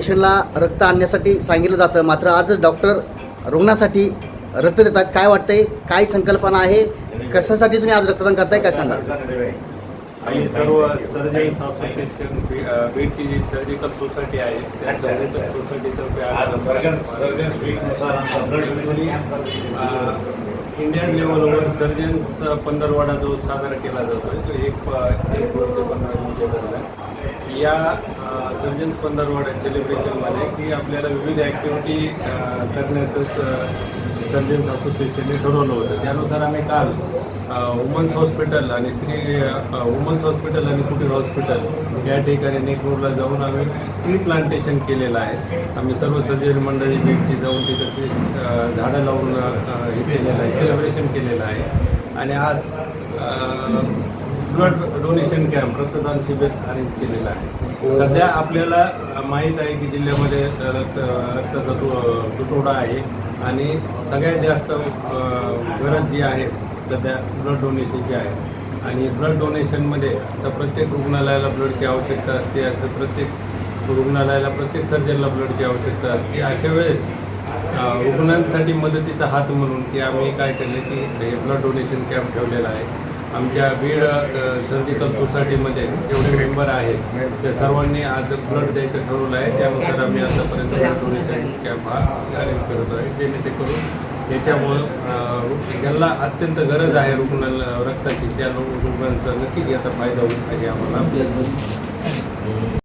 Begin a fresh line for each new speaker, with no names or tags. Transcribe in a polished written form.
पेशंटला रक्त आणण्यासाठी सांगितलं जातं, मात्र आज डॉक्टर रुग्णासाठी रक्त देतात. काय वाटतंय, काय संकल्पना आहे, कशासाठी तुम्ही आज रक्तदान करताय, काय सांगा?
आम्ही सर्व सर्जन्स असोसिएशन बीडची जी सर्जिकल सोसायटी आहे त्या सर्जिकल सोसायटीतर्फे इंडियन लेवलवर सर्जन्स पंधरवडा जो साजरा केला जातो तो एक 2 ते 15 दिवसाच्या दरम्यान या सर्जन्स पंधरवडा सेलिब्रेशनमध्ये की आपल्याला विविध ॲक्टिव्हिटी करण्याचं सर्जन्स असोसिएशनने ठरवलं होतं. त्यानुसार आम्ही काल वुमन्स हॉस्पिटल आणि वुमन्स हॉस्पिटल आणि कुटीर हॉस्पिटल या ठिकाणी नेकरूडला जाऊन आम्ही ट्री प्लांटेशन केलेलं आहे. आम्ही सर्व सर्जरी मंडळी भेटची जाऊन तिथे झाडं लावून हे केलेलं आहे, सेलिब्रेशन केलेलं आहे. आणि आज ब्लड डोनेशन कॅम्प रक्तदान शिबिर अरेंज केलेलं आहे. सध्या आपल्याला माहीत आहे की जिल्ह्यामध्ये रक्ताचा तुटवडा आहे आणि सगळ्यात जास्त गरज जी आहे सध्या ब्लड डोनेशनची आहे. आणि ब्लड डोनेशनमध्ये आता प्रत्येक रुग्णालयाला ब्लडची आवश्यकता असते, असं प्रत्येक रुग्णालयाला प्रत्येक सर्जनला ब्लडची आवश्यकता असते. अशा वेळेस रुग्णांसाठी मदतीचा हात म्हणून की आम्ही काय केलं की हे ब्लड डोनेशन कॅम्प ठेवलेला आहे. आमच्या बीड सर्जिकल सोसायटीमध्ये जेवढे मेंबर आहेत त्या सर्वांनी आज ब्लड द्यायचं ठरवलं आहे. त्यानुसार आम्ही आतापर्यंत ब्लड डोनेशन कॅम्प हा अरेंज करत आहे, जेणेकरून याच्यामुळं ज्यांना अत्यंत गरज आहे रक्ताची त्या रुग्णांचा नक्कीच याचा फायदा होईल अशी आम्हाला